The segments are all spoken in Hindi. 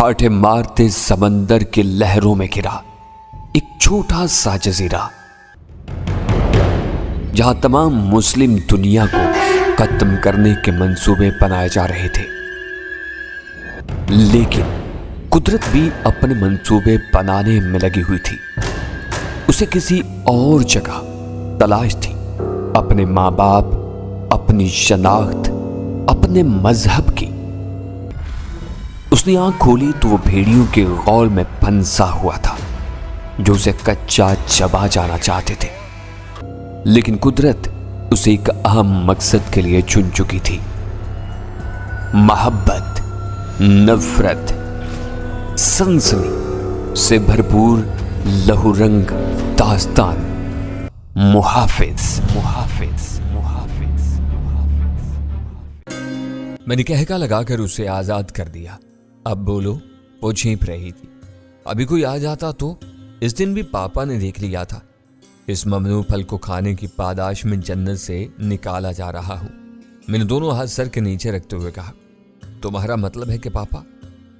ठाठे मारते समंदर के लहरों में घिरा एक छोटा सा जजीरा, जहां तमाम मुस्लिम दुनिया को खत्म करने के मंसूबे बनाए जा रहे थे। लेकिन कुदरत भी अपने मंसूबे बनाने में लगी हुई थी। उसे किसी और जगह तलाश थी, अपने माँ बाप, अपनी शनाख्त, अपने मजहब की। उसने आंख खोली तो वो भेड़ियों के गौल में फंसा हुआ था जो उसे कच्चा चबा जाना चाहते थे। लेकिन कुदरत उसे एक अहम मकसद के लिए चुन चुकी थी। मोहब्बत, नफरत, सनसनी से भरपूर लहूरंग दास्तान। मुहाफिज, मुहाफिज, मुहाफिज, मुहाफिज। मैंने कहका लगाकर उसे आजाद कर दिया। अब बोलो, वो छींप रही थी। अभी कोई आ जाता तो? इस दिन भी पापा ने देख लिया था। इस ममनू फल को खाने की पादाश में जन्नत से निकाला जा रहा हूं। मैंने दोनों हाथ सर के नीचे रखते हुए कहा, तुम्हारा मतलब है कि पापा?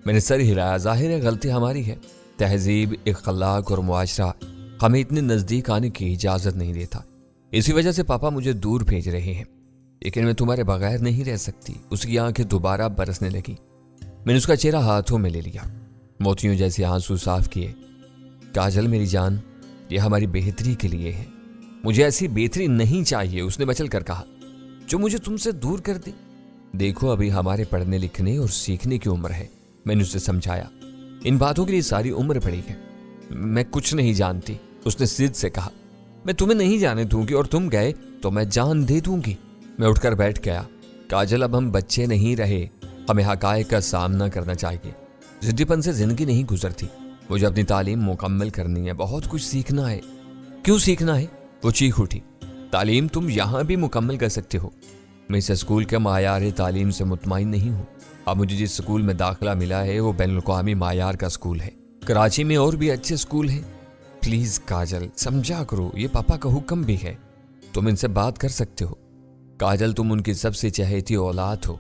मैंने सर हिलाया। जाहिर है गलती हमारी है। तहजीब, अखलाक और मुआशरा हमें इतने नजदीक आने की इजाजत नहीं देता। इसी वजह से पापा मुझे दूर भेज रहे हैं। लेकिन मैं तुम्हारे बगैर नहीं रह सकती। उसकी आंखें दोबारा बरसने लगी। मैंने उसका चेहरा हाथों में ले लिया, मोतियों जैसे आंसू साफ किए। काजल मेरी जान, ये हमारी बेहतरी के लिए है। मुझे ऐसी बेहतरी नहीं चाहिए, उसने मचल कर कहा, जो मुझे तुमसे दूर कर दे। देखो, अभी हमारे पढ़ने लिखने और सीखने की उम्र है। मैंने उसे समझाया, इन बातों के लिए सारी उम्र पड़ी है। मैं कुछ नहीं जानती, उसने जिद से कहा। मैं तुम्हें नहीं जाने दूंगी और तुम गए तो मैं जान दे दूंगी। मैं उठकर बैठ गया। काजल, अब हम बच्चे नहीं रहे, हमें हकायक का सामना करना चाहिए। जिद्दीपन से जिंदगी नहीं गुजरती। मुझे अपनी तालीम मुकम्मल करनी है, बहुत कुछ सीखना है। क्यों सीखना है? वो चीख उठी। तालीम तुम यहां भी मुकम्मल कर सकते हो। मैं इस स्कूल के मायार तालीम से मुतमईन नहीं हूँ। अब मुझे जिस स्कूल में दाखिला मिला है वो बैनुल-अक़वामी मायार का स्कूल है। कराची में और भी अच्छे स्कूल हैं। प्लीज काजल, समझा करो, ये पापा का हुक्म भी है। तुम इनसे बात कर सकते हो। काजल, तुम उनकी सबसे चहेती औलाद हो।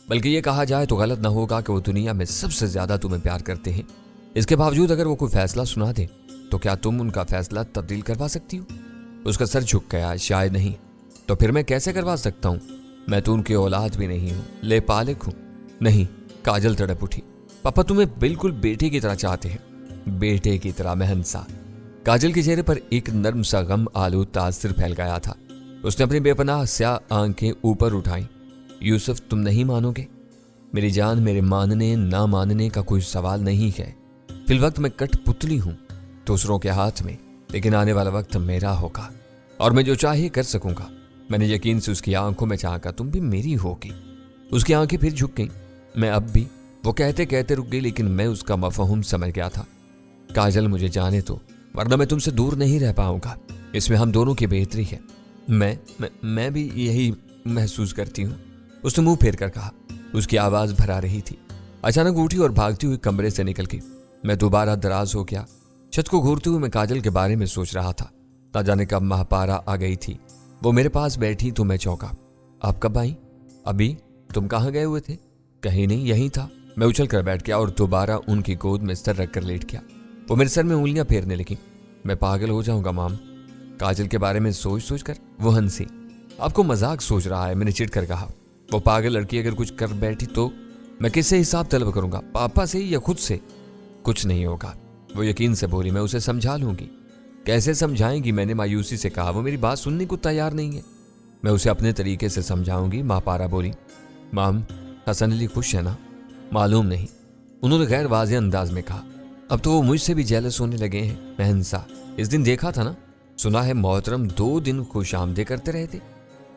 बल्कि ये कहा जाए तो गलत ना होगा कि वो दुनिया में सबसे ज्यादा तुम्हें प्यार करते हैं। इसके बावजूद अगर वो कोई फैसला सुना दे तो क्या तुम उनका फैसला तब्दील करवा सकती हो? उसका सर झुक गया। शायद नहीं। तो फिर मैं कैसे करवा सकता हूँ? मैं तो उनकी औलाद भी नहीं हूँ, ले पालिक हूँ। नहीं, काजल तड़प उठी। पापा तुम्हें बिल्कुल बेटे की तरह चाहते हैं। बेटे की तरह? मैं हंसा। काजल के चेहरे पर एक नर्म सा गम आलू तासर फैल गया था। उसने अपनी बेपनाह स्याह आंखें ऊपर उठाई। यूसुफ, तुम नहीं मानोगे? मेरी जान, मेरे मानने ना मानने का कोई सवाल नहीं है। फिलवक्त मैं कठपुतली हूं दूसरों के हाथ में, लेकिन आने वाला वक्त मेरा होगा और मैं जो चाहे कर सकूंगा। मैंने यकीन से उसकी आंखों में झांका, तुम भी मेरी होगी। उसकी आंखें फिर झुक गईं। मैं अब भी, वो कहते कहते रुक गई, लेकिन मैं उसका मफहूम समझ गया था। काजल, मुझे जाने दो, वरना मैं तुमसे दूर नहीं रह पाऊंगा। इसमें हम दोनों की बेहतरी है। मैं भी यही महसूस करती हूँ, उसने मुंह फेर कर कहा। उसकी आवाज भरा रही थी। अचानक उठी और भागती हुई कमरे से निकल गई। मैं दोबारा दराज हो गया। छत को घूरते हुए मैं काजल के बारे में सोच रहा था। ना जाने कब महापारा आ गई थी। वो मेरे पास बैठी तो मैं चौंका। आप कब आई? अभी। तुम कहाँ गए हुए थे? कहीं नहीं, यहीं था। मैं उछल कर बैठ गया और दोबारा उनकी गोद में सर रखकर लेट गया। वो मेरे सर में उंगलियां फेरने लगी। मैं पागल हो जाऊंगा माम, काजल के बारे में सोच सोच कर। वो हंसी। आपको मजाक सोच रहा है, मैंने चिढ़ कर कहा। वो पागल लड़की अगर कुछ कर बैठी तो मैं किससे हिसाब तलब करूंगा? पापा से या खुद से? कुछ नहीं होगा, वो यकीन से बोली। मैं उसे समझा लूंगी। कैसे समझाएंगी? मैंने मायूसी से कहा। वो मेरी बात सुनने को तैयार नहीं है। मैं उसे अपने तरीके से समझाऊंगी, महापारा बोली। माम, हसन अली खुश है ना? मालूम नहीं, उन्होंने गैर वाज़ेह अंदाज में कहा। अब तो वो मुझसे भी जेलस होने लगे हैं। मैं हंसा। इस दिन देखा था ना, सुना है मोहतरम 2 दिन खुश आमदे करते रहे थे।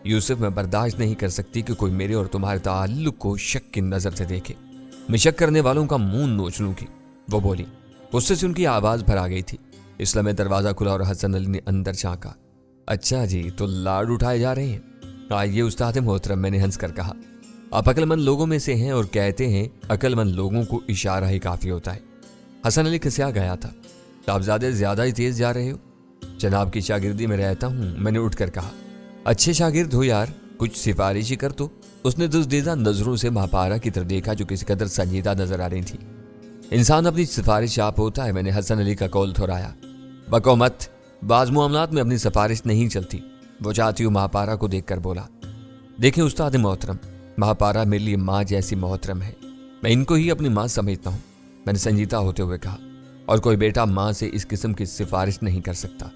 यूसुफ, मैं बर्दाश्त नहीं कर सकती कि कोई मेरे और तुम्हारे ताल्लुक को शक की नजर से देखे। मैं शक करने वालों का मुंह नोच लूंगी, वो बोली। गुस्से से उनकी आवाज भर आ गई थी। इसलिए में दरवाजा खुला और हसन अली ने अंदर झांका। अच्छा जी, तो लाड उठाए जा रहे हैं? आइए उस्ताद मोहतरम, मैंने हंस कर कहा। आप अक्लमंद लोगों में से हैं और कहते हैं अक्लमंद लोगों को इशारा ही काफी होता है। हसन अली खिसिया गया था। आप ज्यादा ही तेज जा रहे हो। जनाब की शागिर्दी में रहता हूँ, मैंने उठकर कहा। अच्छे शागिर्द हो यार, कुछ सिफारिश ही कर दो। उसने दुस्दीदा नजरों से महापारा की तरफ देखा जो किसी कदर संजीदा नजर आ रही थी। इंसान अपनी सिफारिश आप होता है। मैंने हसन अली का कौल दोहराया। बको मत, बाज मामलात में अपनी सिफारिश नहीं चलती। वो चाहती हूँ महापारा को देखकर बोला, देखें उस्ताद मोहतरम, महापारा मेरे लिए माँ जैसी मोहतरम है। मैं इनको ही अपनी माँ समझता हूँ, मैंने संजीदा होते हुए कहा। और कोई बेटा माँ से इस किस्म की सिफारिश नहीं कर सकता।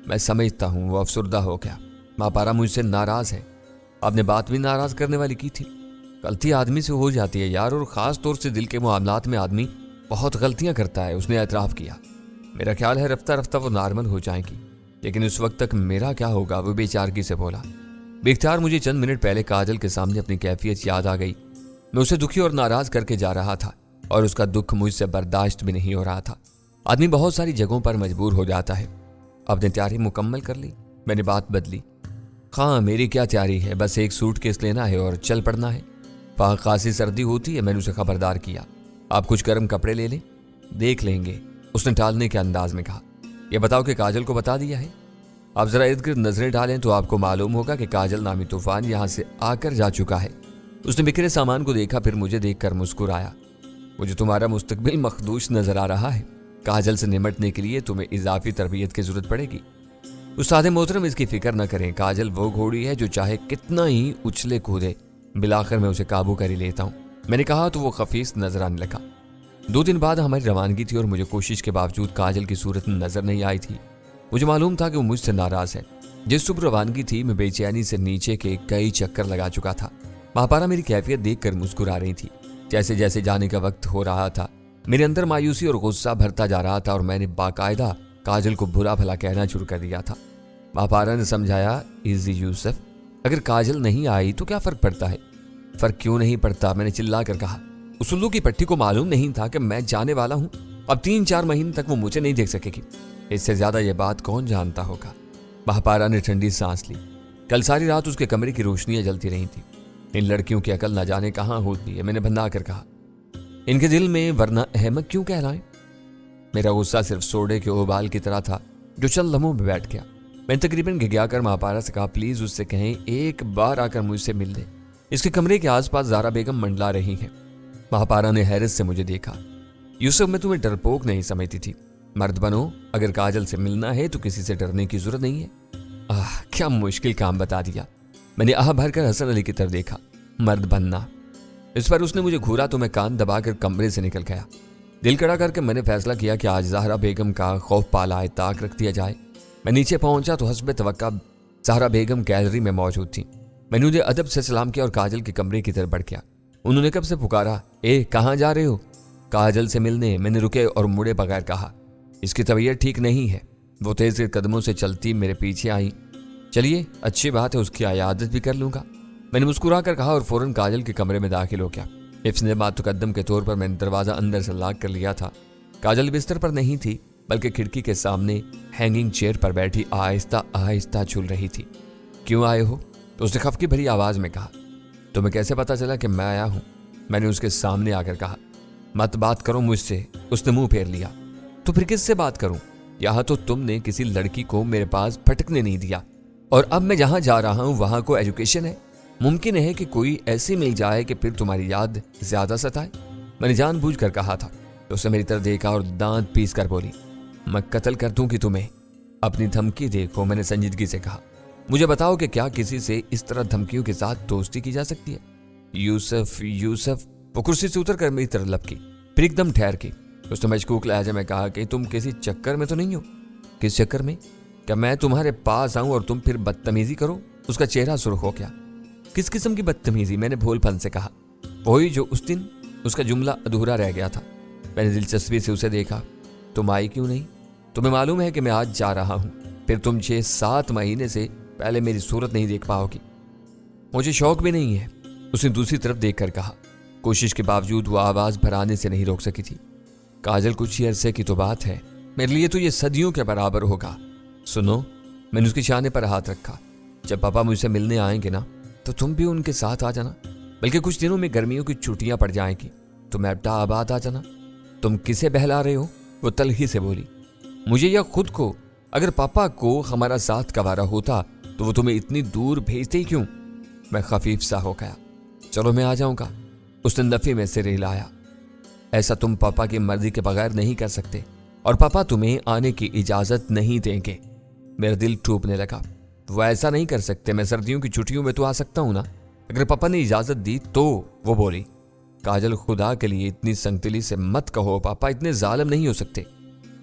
मैं समझता हूँ वो अफसुर्दा हो गया। महापारा मुझसे नाराज है। आपने बात भी नाराज करने वाली की थी। गलती आदमी से हो जाती है यार, और ख़ास तौर से दिल के मामलात में आदमी बहुत गलतियां करता है। उसने एतराफ़ किया। मेरा ख्याल है रफ्ता रफ्ता वो नॉर्मल हो जाएगी, लेकिन उस वक्त तक मेरा क्या होगा? वो बेचारगी से बोला। बेख्तियार मुझे चंद मिनट पहले काजल के सामने अपनी कैफियत याद आ गई। मैं उसे दुखी और नाराज करके जा रहा था और उसका दुख मुझसे बर्दाश्त भी नहीं हो रहा था। आदमी बहुत सारी जगहों पर मजबूर हो जाता है। आपने तैयारी मुकम्मल कर ली? मैंने बात बदली। हाँ, मेरी क्या तैयारी है, बस एक सूटकेस लेना है और चल पड़ना है। वहाँ खासी सर्दी होती है। मैंने उसे खबरदार किया। आप कुछ गर्म कपड़े ले लें, देख लेंगे, उसने टालने के अंदाज में कहा। यह बताओ कि काजल को बता दिया है? आप जरा इर्द गिर्द नजरें डालें तो आपको मालूम होगा कि काजल नामी तूफान यहाँ से आकर जा चुका है। उसने बिखरे सामान को देखा, फिर मुझे देखकर मुस्कुराया। मुझे तुम्हारा मुस्तकबिल मखदूश नजर आ रहा है। काजल से निमटने के लिए तुम्हें इजाफी तरबियत की जरूरत पड़ेगी। उस्ताद मोहतरम, इसकी फिक्र न करें। काजल वो घोड़ी है जो चाहे कितना ही उछले कूदे, बिलाखिर मैं उसे काबू कर ही लेता हूँ। मैंने कहा तो वो खफीस नजर आने लगा। 2 दिन बाद हमारी रवानगी थी और मुझे कोशिश के बावजूद काजल की सूरत नजर नहीं आई थी। मुझे मालूम था कि वो मुझसे नाराज है। जिस सुबह रवानगी थी, मैं बेचैनी से नीचे के कई चक्कर लगा चुका था। महापारा मेरी कैफियत देखकर मुस्कुरा रही थी। जैसे जैसे जाने का वक्त हो रहा था, मेरे अंदर मायूसी और गुस्सा भरता जा रहा था और मैंने बाकायदा काजल को बुरा भला कहना शुरू कर दिया था। महापारा ने समझाया, इजी यूसुफ, अगर काजल नहीं आई तो क्या फर्क पड़ता है? फर्क क्यों नहीं पड़ता? मैंने चिल्ला कर कहा। उस उल्लू की पट्टी को मालूम नहीं था कि मैं जाने वाला हूं। अब 3-4 महीने तक वो मुझे नहीं देख सकेगी। इससे ज्यादा ये बात कौन जानता होगा? महापारा ने ठंडी सांस ली। कल सारी रात उसके कमरे की रोशनियां जलती रही थी। इन लड़कियों की अकल न जाने कहाँ होती है, मैंने भंदा कर कहा। इनके दिल में वरना अहमक क्यों कहलाएं? मेरा गुस्सा सिर्फ सोडे के उबाल की तरह था जो चंद लम्हों में बैठ गया। मैंने तकरीबन घिघियाकर महापारा से कहा, प्लीज उससे कहें एक बार आकर मुझसे मिल ले। इसके कमरे के आसपास ज़ारा बेगम मंडला रही हैं। महापारा ने हैरत से मुझे देखा। यूसुफ, मैं तुम्हें डरपोक नहीं समझती थी। मर्द बनो, अगर काजल से मिलना है तो किसी से डरने की जरूरत नहीं है। क्या मुश्किल काम बता दिया। मैंने आह भरकर हसन अली की तरफ देखा। मर्द बनना, इस पर उसने मुझे घूरा तो मैं कान दबाकर कमरे से निकल गया। दिल कड़ा करके मैंने फैसला किया कि आज ज़ाहरा बेगम का खौफ पाला ताक रख दिया जाए। मैं नीचे पहुंचा तो हस्ब तवक्का ज़ाहरा बेगम गैलरी में मौजूद थी। मैंने उन्हें अदब से सलाम किया और काजल के कमरे की तरफ बढ़ गया। उन्होंने कब से पुकारा, ए कहाँ जा रहे हो? काजल से मिलने। मैंने रुके और मुड़े बगैर कहा, इसकी तबीयत ठीक नहीं है। वो तेज कदमों से चलती मेरे पीछे आई। चलिए, अच्छी बात है, उसकी आयादत भी कर लूंगा। मैंने मुस्कुरा कर कहा और फौरन काजल के कमरे में दाखिल हो गया। इफ्सने मातुकद्दम के तौर पर मैंने दरवाज़ा अंदर से लॉक कर लिया था। काजल बिस्तर पर नहीं थी, बल्कि खिड़की के सामने हैंगिंग चेयर पर बैठी आहिस्ता आहिस्ता झूल रही थी। क्यों आए हो? तो उसने खफकी भरी आवाज़ में कहा। तुम्हें कैसे पता चला कि मैं आया हूँ? मैंने उसके सामने आकर कहा। मत बात करो मुझसे। उसने मुंह फेर लिया। तो फिर किससे बात करूं? यहाँ तो तुमने किसी लड़की को मेरे पास फटकने नहीं दिया, और अब मैं जहाँ जा रहा हूँ वहाँ को एजुकेशन है। मुमकिन है कि कोई ऐसी मिल जाए कि फिर तुम्हारी याद ज्यादा सताए। मैंने जानबूझकर कहा था। तो उसने मेरी तरफ देखा और दांत पीस कर बोली, मैं कत्ल कर दूंगी तुम्हें। अपनी धमकी देखो, मैंने संजीदगी से कहा। मुझे बताओ कि क्या किसी से इस तरह धमकियों के साथ दोस्ती की जा सकती है? यूसुफ, यूसुफ। वो कुर्सी से उतर कर मेरी तरफ लपकी, फिर एकदम ठहर की। उसने मशकूक लहजे में कहा कि तुम किसी चक्कर में तो नहीं हो? किस चक्कर में? क्या मैं तुम्हारे पास आऊं और तुम फिर बदतमीजी करो? उसका चेहरा सुर्ख हो गया। किस किस्म की बदतमीजी? मैंने भोलपन से कहा। वही जो उस दिन। उसका जुमला अधूरा रह गया था। मैंने दिलचस्पी से उसे देखा। तुम आई क्यों नहीं? तुम्हें मालूम है कि मैं आज जा रहा हूं, फिर तुम 6-7 महीने से पहले मेरी सूरत नहीं देख पाओगी। मुझे शौक भी नहीं है, उसने दूसरी तरफ देखकर कहा। कोशिश के बावजूद वो आवाज भराने से नहीं रोक सकी थी। काजल, कुछ ही अरसे की तो बात है, मेरे लिए तो ये सदियों के बराबर होगा। सुनो, मैंने उसके शाने पर हाथ रखा। जब पापा मुझसे मिलने आएंगे ना, तो तुम भी उनके साथ आ जाना। बल्कि कुछ दिनों में गर्मियों की छुट्टियां पड़ जाएंगी, तुम एबटाबाद आ जाना। तुम किसे बहला रहे हो? वो तलखी से बोली। मुझे या खुद को। अगर पापा को हमारा साथ गवारा होता तो वो तुम्हें इतनी दूर भेजते ही क्यों? मैं खफीफ सा हो गया। चलो मैं आ जाऊंगा। उसने नफी में सिर हिलाया। ऐसा तुम पापा की मर्जी के बगैर नहीं कर सकते और पापा तुम्हें आने की इजाजत नहीं देंगे। मेरा दिल टूटने लगा। वो ऐसा नहीं कर सकते, मैं सर्दियों की छुट्टियों में तो आ सकता हूं ना, अगर पापा ने इजाजत दी तो। वो बोली, काजल खुदा के लिए इतनी संगदिली से मत कहो, पापा इतने जालिम नहीं हो सकते।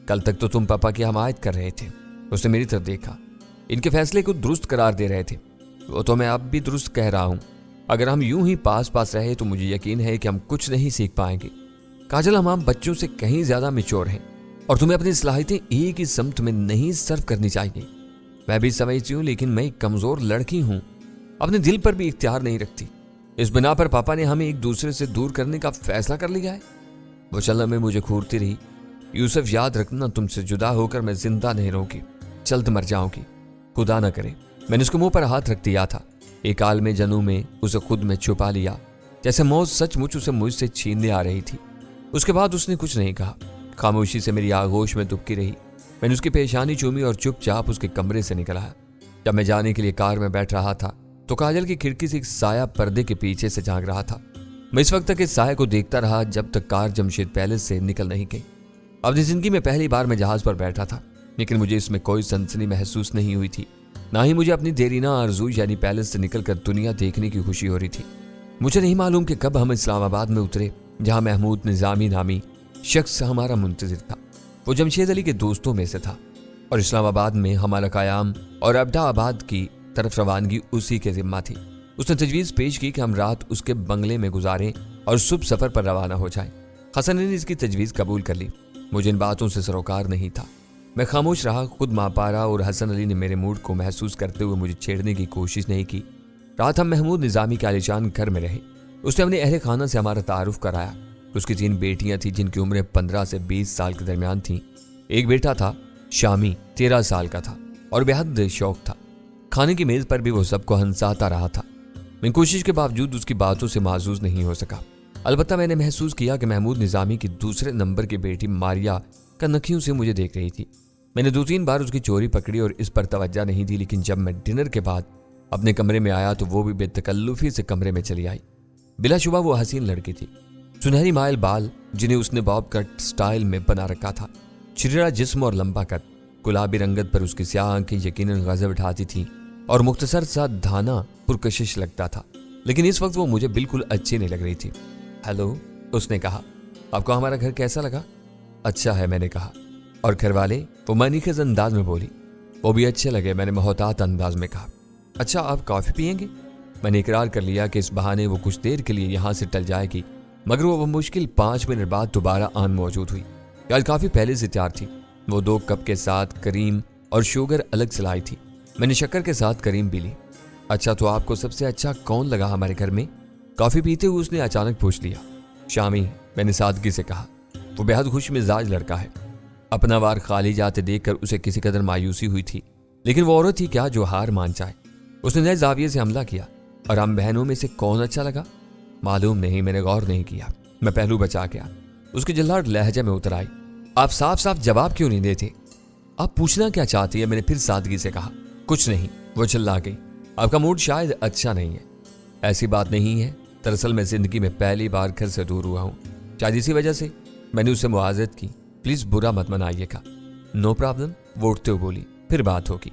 कल तक तो तुम पापा की हमायत कर रहे थे। उसने मेरी तरफ देखा। इनके फैसले को दुरुस्त करार दे रहे थे। वो तो मैं अब भी दुरुस्त कह रहा हूं। अगर हम यूं ही पास पास रहे तो मुझे यकीन है कि हम कुछ नहीं सीख पाएंगे। काजल, हम आम बच्चों से कहीं ज्यादा मैच्योर हैं और तुम्हें अपनी सलाहियतें एक ही समत में नहीं सर्व करनी चाहिए। मैं भी समझती हूँ, लेकिन मैं एक कमजोर लड़की हूं, अपने दिल पर भी इख्तियार नहीं रखती। इस बिना पर पापा ने हमें एक दूसरे से दूर करने का फैसला कर लिया है। वो चलने में मुझे घूरती रही। यूसुफ, याद रखना, तुमसे जुदा होकर मैं जिंदा नहीं रहूंगी, जल्द मर जाऊंगी, खुदा ना करे। मैंने उसके मुंह पर हाथ रख दिया था। एक आलमे जनू में उसे खुद में छुपा लिया, जैसे मौत सचमुच उसे मुझसे छीनने आ रही थी। उसके बाद उसने कुछ नहीं कहा। खामोशी से मेरी आगोश में दुबकी रही। मैंने उसकी पेशानी चूमी और चुपचाप उसके कमरे से निकल आया। जब मैं जाने के लिए कार में बैठ रहा था तो काजल की खिड़की से एक साया पर्दे के पीछे से झांक रहा था। मैं इस वक्त तक इस साया को देखता रहा जब तक कार जमशेद पैलेस से निकल नहीं गई। अपनी जिंदगी में पहली बार मैं जहाज पर बैठा था, लेकिन मुझे इसमें कोई सनसनी महसूस नहीं हुई थी। ना ही मुझे अपनी देरीना आरज़ू यानी पैलेस से निकलकर दुनिया देखने की खुशी हो रही थी। मुझे नहीं मालूम कि कब हम इस्लामाबाद में उतरे, जहां महमूद निजामी नामी शख्स हमारा मुंतजिर था। वो जमशेद अली के दोस्तों में से था और इस्लामाबाद में हमारा कयाम और अब्दाबाद की तरफ रवानगी उसी के जिम्मा थी। उसने तजवीज़ पेश की कि हम रात उसके बंगले में गुजारें और सुबह सफ़र पर रवाना हो जाएं। हसन ने इसकी तजवीज़ कबूल कर ली। मुझे इन बातों से सरोकार नहीं था। मैं खामोश रहा, खुद मापारा, और हसन अली ने मेरे मूड को महसूस करते हुए मुझे छेड़ने की कोशिश नहीं की। रात हम महमूद निजामी के आलीशान घर में रहे। उसने अपने अहले खाना से हमारा तारुफ कराया। उसकी 3 बेटियां थीं जिनकी उम्रें 15 से 20 साल के दरमियान थीं। एक बेटा था शामी, 13 साल का था और बेहद शौक था। खाने की मेज पर भी वो सबको हंसाता रहा था। मैं कोशिश के बावजूद उसकी बातों से माजूज नहीं हो सका। अलबत्ता मैंने महसूस किया कि महमूद निजामी की दूसरे नंबर की बेटी मारिया कनखियों से मुझे देख रही थी। मैंने 2-3 बार उसकी चोरी पकड़ी और इस पर तवज्जो नहीं दी, लेकिन जब मैं डिनर के बाद अपने कमरे में आया तो वो भी बेतकल्लुफी से कमरे में चली आई। बिलाशुबा वो हसीन लड़की थी। सुनहरी माइल बाल जिन्हें उसने बॉब कट स्टाइल में बना रखा था, छिड़रा जिस्म और लंबा कद, गुलाबी रंगत पर उसकी स्याह आंखें यकीनन गजब उठाती थीं और मुख्तसर सा धाना पुरकशिश लगता था। लेकिन इस वक्त वो मुझे बिल्कुल अच्छी नहीं लग रही थी। हेलो, उसने कहा, आपको हमारा घर कैसा लगा? अच्छा है, मैंने कहा। और घर वाले? वो मनीखेज अंदाज में बोली। वो भी अच्छे लगे, मैंने मोहतात अंदाज में कहा। अच्छा, आप कॉफ़ी पियेंगे? मैंने इकरार कर लिया कि इस बहाने वो कुछ देर के लिए यहाँ से टल जाएगी, मगर वो मुश्किल 5 मिनट बाद दोबारा आन मौजूद हुई। आज काफ़ी पहले से तैयार थी। वो 2 कप के साथ करीम और शुगर अलग से लाई थी। मैंने शक्कर के साथ करीम भी ली। अच्छा, तो आपको सबसे अच्छा कौन लगा हमारे घर में? कॉफ़ी पीते हुए उसने अचानक पूछ लिया। शामी, मैंने सादगी से कहा। वो बेहद खुश मिजाज लड़का है। अपना वार खाली जाते देखकर उसे किसी कदर मायूसी हुई थी, लेकिन वो औरत ही क्या जो हार मान जाए। उसने नए जाविये से हमला किया। और हम बहनों में से कौन अच्छा लगा? मालूम नहीं, मैंने गौर नहीं किया। मैं पहलू बचा गया। उसकी जल्लाहट लहजे में उतर आई। आप साफ साफ जवाब क्यों नहीं देते? आप पूछना क्या चाहती है? मैंने फिर सादगी से कहा। कुछ नहीं, वो चिल्ला गई। आपका मूड शायद अच्छा नहीं है। ऐसी बात नहीं है, दरअसल मैं जिंदगी में पहली बार घर से दूर हुआ हूँ, शायद इसी वजह से। मैंने उससे मुआज़रत की। प्लीज बुरा मत मनाइएगा। नो प्रॉब्लम, वो उठते हुए बोली। फिर बात होगी,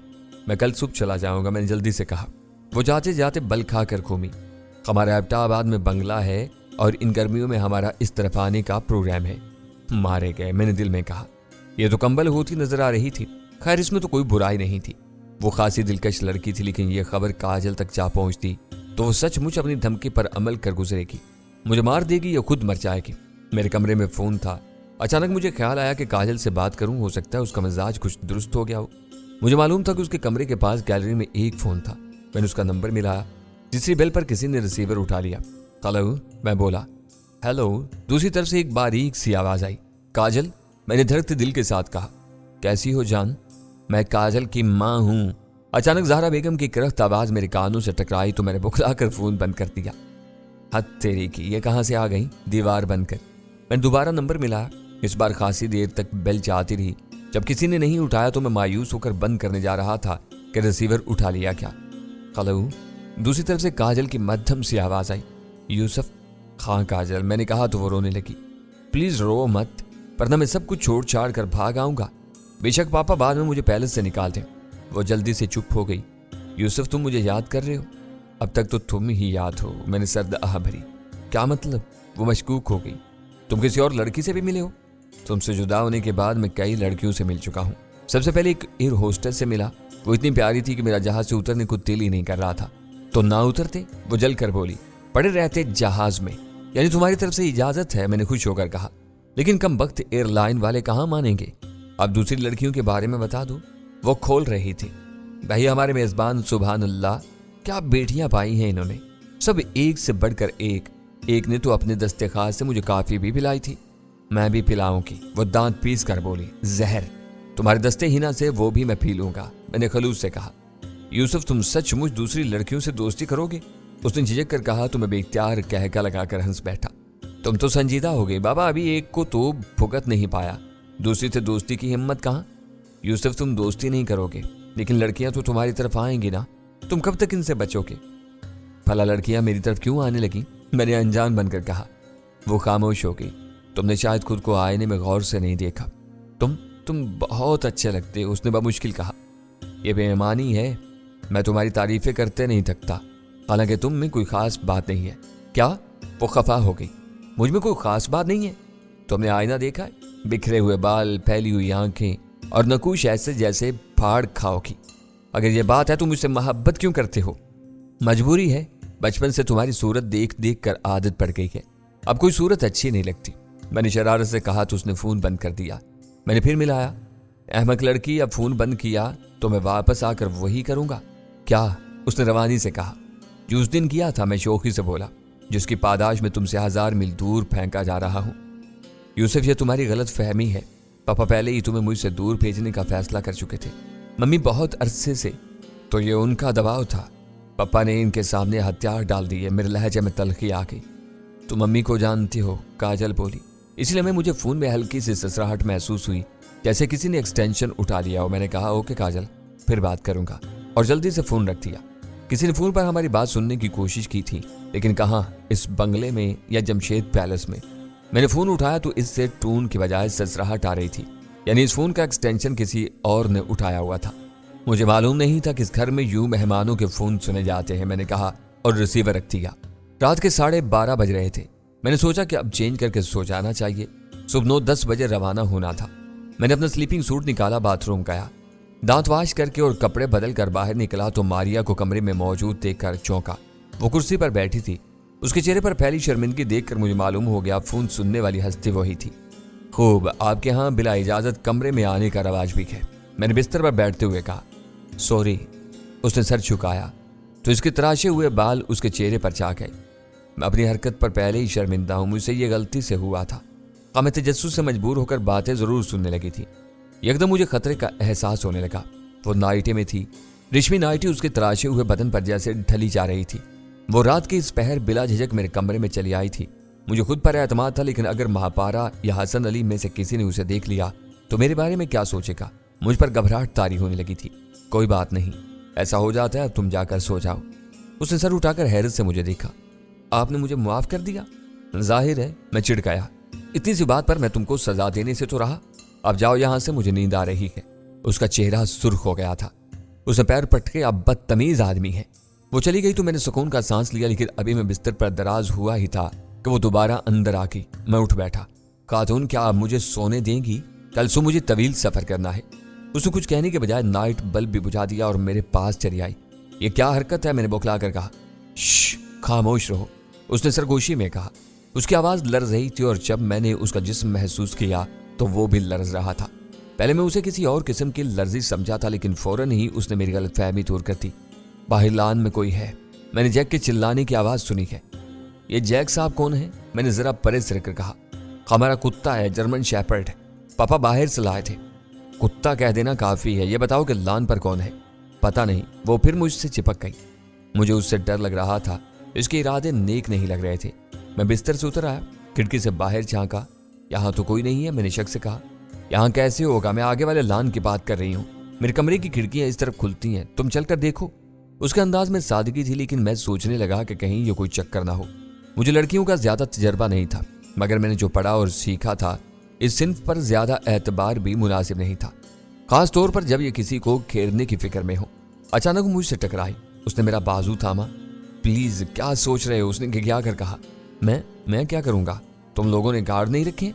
मैं कल सुबह चला जाऊंगा, मैंने जल्दी से कहा। वो जाते जाते बल खा कर घूमी। हमारे अब्दाबाद में बंगला है और इन गर्मियों में हमारा इस तरफ आने का प्रोग्राम है। मारे गए, मैंने दिल में कहा। यह तो कंबल होती नजर आ रही थी। खैर, इसमें तो कोई बुराई नहीं थी। वो खासी दिलकश लड़की थी, लेकिन यह खबर काजल तक जा पहुंचती तो वो सचमुच अपनी धमकी पर अमल कर गुजरेगी। मुझे मार देगी या खुद मर जाएगी। मेरे कमरे में फोन था। अचानक मुझे ख्याल आया कि काजल से बात करूं, हो सकता है उसका मिजाज कुछ दुरुस्त हो गया हो। मुझे मालूम था कि उसके कमरे के पास गैलरी में एक फोन था। मैंने उसका नंबर मिलाया। तीसरी बेल पर किसी ने रिसीवर उठा लिया। हेलो, मैं बोला। हेलो। दूसरी तरफ से एक बारीक सी आवाज आई। काजल, मैंने धड़कते दिल के साथ कहा। कैसी हो जान? मैं काजल की माँ हूं। अचानक ज़हरा बेगम की करख्त आवाज मेरे कानों से टकराई तो मैंने बुखला कर फोन बंद कर दिया। हद तेरी की, ये कहां से आ गई? दीवार बंद कर। मैंने दोबारा नंबर मिलाया। इस बार खासी देर तक बेल चाहती रही। जब किसी ने नहीं उठाया तो मैं मायूस होकर बंद करने जा रहा था कि रिसीवर उठा लिया क्या। हेलो। दूसरी तरफ से काजल की मध्यम सी आवाज आई। यूसुफ। हाँ काजल, मैंने कहा तो वो रोने लगी। प्लीज रो मत, वरना मैं सब कुछ छोड़ छाड़ कर भाग आऊंगा। बेशक पापा बाद में मुझे पैलेस से निकाल दें। वो जल्दी से चुप हो गई। यूसुफ, तुम मुझे याद कर रहे हो? अब तक तो तुम ही याद हो। मैंने सर्द आह भरी। क्या मतलब? वो मशकूक हो गई। तुम किसी और लड़की से भी मिले हो? तुमसे जुदा होने के बाद मैं कई लड़कियों से मिल चुका हूँ। सबसे पहले एक एयर होस्टेस से मिला। वो इतनी प्यारी थी कि मेरा जहाज से उतरने को दिल ही नहीं कर रहा था। तो ना उतरते? वो जल कर बोली। पड़े रहते जहाज में, यानी तुम्हारी तरफ से इजाजत है? मैंने खुश होकर कहा। लेकिन कम वक्त एयरलाइन वाले कहाँ मानेंगे। अब दूसरी लड़कियों के बारे में बता दो। वो खोल रही थी। भाई हमारे मेजबान, सुभान अल्लाह, क्या बेटियां पाई हैं इन्होंने, सब एक से बढ़कर एक। एक ने तो अपने दस्ते खास से मुझे काफी भी पिलाई थी। मैं भी पिलाऊंगी। वो दांत पीस कर बोली। जहर तुम्हारे दस्ते हिना से, वो भी मैं पी लूंगा। मैंने खलूस से कहा। यूसुफ, तुम सचमुच दूसरी लड़कियों से दोस्ती करोगे? उसने झिझक कर कहा तो मैं बेख्तियार कहका लगाकर हंस बैठा। तुम तो संजीदा हो गए बाबा, अभी एक को तो भुगत नहीं पाया, दूसरी से दोस्ती की हिम्मत कहाँ? यूसुफ, तुम दोस्ती नहीं करोगे, लेकिन लड़कियां तो तुम्हारी तरफ आएंगी ना। तुम कब तक इनसे बचोगे? भला लड़कियां मेरी तरफ क्यों आने लगी? मैंने अनजान बनकर कहा। वो खामोश हो गई। तुमने शायद खुद को आईने में गौर से नहीं देखा। तुम बहुत अच्छे लगते हो, उसने बमुश्किल कहा। ये बेईमानी है। मैं तुम्हारी तारीफें करते नहीं थकता, हालांकि तुम में कोई खास बात नहीं है। क्या? वो खफा हो गई। मुझ में कोई खास बात नहीं है? तुमने आईना देखा है? बिखरे हुए बाल, फैली हुई आंखें और नकूश ऐसे जैसे फाड़ खाओगी। अगर ये बात है तो मुझसे मोहब्बत क्यों करते हो? मजबूरी है। बचपन से तुम्हारी सूरत देख देख कर आदत पड़ गई है। अब कोई सूरत अच्छी नहीं लगती। मैंने शरारत से कहा तो उसने फोन बंद कर दिया। मैंने फिर मिलाया। अहमक लड़की, अब फोन बंद किया तो मैं वापस आकर वही करूंगा। क्या? उसने रवानी से कहा। जो उस दिन किया था, मैं शौकी से बोला, जिसकी पादाश में तुमसे 1000 मील दूर फेंका जा रहा हूं। यूसुफ, ये तुम्हारी गलत फहमी है। पापा पहले ही तुम्हें मुझसे दूर भेजने का फैसला कर चुके थे। मम्मी बहुत अरसे से। तो ये उनका दबाव था। पापा ने इनके सामने हथियार डाल दिए। मेरे लहजे में तलखी आ गई। तुम मम्मी को जानती हो, काजल बोली। इसलिए मैं मुझे फोन में हल्की सी ससराहट महसूस हुई, जैसे किसी ने एक्सटेंशन उठा लिया हो। मैंने कहा, ओके काजल, फिर बात करूंगा, और जल्दी से फोन रख दिया। किसी ने फोन पर हमारी बात सुनने की कोशिश की थी, लेकिन कहाँ, इस बंगले में या जमशेद पैलेस में। मैंने फोन उठाया तो इससे टून की बजाय ससराहट आ रही थी, यानी इस फोन का एक्सटेंशन किसी और ने उठाया हुआ था। मुझे मालूम नहीं था कि इस घर में यूं मेहमानों के फोन सुने जाते हैं। मैंने कहा और रिसीवर रख दिया। रात के 12:30 बज रहे थे। मैंने सोचा कि अब चेंज करके सो जाना चाहिए। सुबह 9-10 बजे रवाना होना था। मैंने अपना स्लीपिंग सूट निकाला, बाथरूम गया, दांत वाश करके और कपड़े बदल कर बाहर निकला तो मारिया को कमरे में मौजूद देखकर चौंका। वो कुर्सी पर बैठी थी। उसके चेहरे पर फैली शर्मिंदगी देखकर मुझे मालूम हो गया फोन सुनने वाली हस्ती वही थी। खूब, आपके यहाँ बिला इजाजत कमरे में आने का रवाज भी है। मैंने बिस्तर पर बैठते हुए कहा। सॉरी। उसने सर झुकाया तो इसके तराशे हुए बाल उसके चेहरे पर छा गए। मैं अपनी हरकत पर पहले ही शर्मिंदा हूं, मुझसे ये गलती से हुआ था। मैं तजस्सुस से मजबूर होकर बातें जरूर सुनने लगी थी। एकदम मुझे खतरे का एहसास होने लगा। वो नाइटी में थी। रेशमी नाइटी उसके तराशे हुए बदन पर जैसे ढली जा रही थी। वो रात की इस पहर बिला झिझक मेरे कमरे में चली आई थी। मुझे खुद पर एतमाद था, लेकिन अगर महापारा या हसन अली में से किसी ने उसे देख लिया तो मेरे बारे में क्या सोचेगा। मुझ पर घबराहट तारी होने लगी थी। कोई बात नहीं, ऐसा हो जाता है, अब तुम जाकर सो जाओ। उसने सर उठाकर हैरत से मुझे देखा। आपने मुझे माफ कर दिया? जाहिर है, मैं चिढ़ गया। इतनी सी बात पर मैं तुमको सजा देने से तो रहा। अब जाओ यहां से, मुझे नींद आ रही है। उसका चेहरा सुर्ख हो गया था। उसने पैर पटके, अब बदतमीज आदमी है। वो चली गई तो मैंने सुकून का सांस लिया, लेकिन अभी मैं बिस्तर पर दराज हुआ ही था कि वो दोबारा अंदर आ गई। मैं उठ बैठा। खातून, क्या आप मुझे सोने देंगी? कल सुबह मुझे तवील सफर करना है। उसने कुछ कहने के बजाय नाइट बल्ब भी बुझा दिया और मेरे पास चली आई। ये क्या हरकत है? मैंने बौखला कर कहा। श्श, खामोश रहो, उसने सरगोशी में कहा। उसकी आवाज लर्ज रही थी और जब मैंने उसका जिस्म महसूस किया तो वो भी लर्ज रहा था। पहले मैं उसे किसी और किस्म की लर्जी समझा था, लेकिन फौरन ही उसने मेरी गलतफहमी दूर कर दी। बाहर लान में कोई है। मैंने जैक के चिल्लाने की आवाज सुनी है। ये जैक साहब कौन है? मैंने जरा परे से रखकर कहा। हमारा कुत्ता है, जर्मन शेपर्ड। पापा बाहर से लाए थे। कुत्ता कह देना काफी है, ये बताओ कि लान पर कौन है? पता नहीं। वो फिर मुझसे चिपक गई। मुझे उससे डर लग रहा था। इसके इरादे नेक नहीं लग रहे थे। मैं बिस्तर से उतर आया, खिड़की से बाहर झांका। यहाँ तो कोई नहीं है। मैंने शक से कहा, यहाँ कैसे होगा? मैं आगे वाले लान की बात कर रही हूँ। मेरे कमरे की खिड़कियां इस तरफ खुलती हैं, तुम चलकर देखो। उसके अंदाज में सादगी थी, लेकिन मैं सोचने लगा कि कहीं ये कोई चक्कर ना हो। मुझे लड़कियों का ज्यादा तजर्बा नहीं था। मगर मैंने जो पढ़ा और सीखा था इस सिन्फ पर ज्यादा एतबार भी मुनासिब नहीं था, खास तौर पर जब ये किसी को घेरने की फिक्र में हो। अचानक वो मुझसे टकराई। उसने मेरा बाजू थामा। प्लीज क्या सोच रहे हो? उसने घिघिया कर कहा। मैं क्या करूंगा? तुम लोगों ने गार्ड नहीं रखे?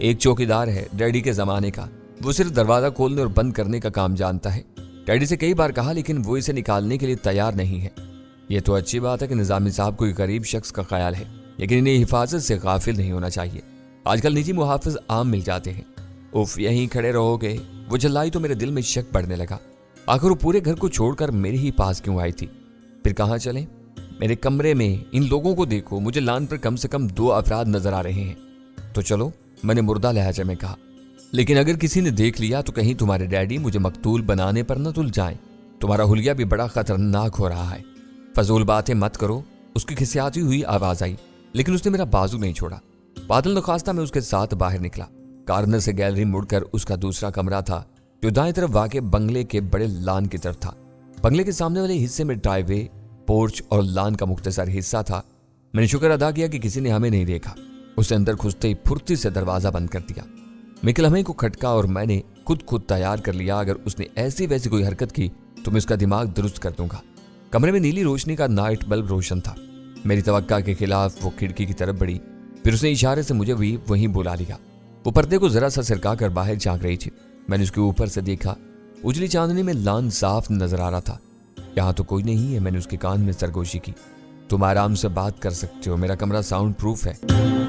एक चौकीदार है डैडी के जमाने का, वो सिर्फ दरवाजा खोलने और बंद करने का काम जानता है। डैडी से कई बार कहा लेकिन वो इसे निकालने के लिए तैयार नहीं है। ये तो अच्छी बात है कि निजामी साहब कोई गरीब शख्स का ख्याल है, लेकिन इन्हें हिफाजत से गाफिल नहीं होना चाहिए। आजकल निजी मुहाफिज आम मिल जाते हैं। उफ, यहीं खड़े रहोगे? वो चिल्लाई तो मेरे दिल में शक बढ़ने लगा। आखिर वो पूरे घर को छोड़कर मेरे ही पास क्यों आई थी? फिर कहाँ चले? मेरे कमरे में इन लोगों को देखो, मुझे लान पर कम से कम 2 अफराद नजर आ रहे हैं। तो चलो, मैंने मुर्दा लहजे में कहा। लेकिन अगर किसी ने देख लिया तो कहीं तुम्हारे डैडी मुझे मकतूल बनाने पर न तुल जाएं। तुम्हारा हुलिया भी बड़ा खतरनाक हो रहा है। फजूल बातें मत करो। उसकी खिसियाती हुई आवाज आई, लेकिन उसने मेरा बाजू नहीं छोड़ा। बादल नखास्ता में उसके साथ बाहर निकला। कार्नर से गैलरी मुड़कर उसका दूसरा कमरा था, जो दाएं तरफ वाक़े बंगले के बड़े लान की तरफ था। बंगले के सामने वाले हिस्से में ड्राइववे, पोर्च और लान का मुख्तसर हिस्सा था। मैंने शुक्र अदा किया कि किसी ने हमें नहीं देखा। उसने अंदर घुसते ही फुर्ती से दरवाजा बंद कर दिया। मिकलमे को खटका और मैंने खुद तैयार कर लिया, अगर उसने ऐसी वैसी कोई हरकत की तो मैं उसका दिमाग दुरुस्त कर दूंगा। कमरे में नीली रोशनी का नाइट बल्ब रोशन था। मेरी तवक्का के खिलाफ वो खिड़की की तरफ बढ़ी, फिर उसने इशारे से मुझे भी वहीं बुला लिया। वो पर्दे को जरा सा सिरका कर बाहर झांक रही थी। मैंने उसके ऊपर से देखा, उजली चांदनी में लान साफ नजर आ रहा था। यहाँ तो कोई नहीं है। मैंने उसके कान में सरगोशी की। तुम आराम से बात कर सकते हो, मेरा कमरा साउंड प्रूफ है।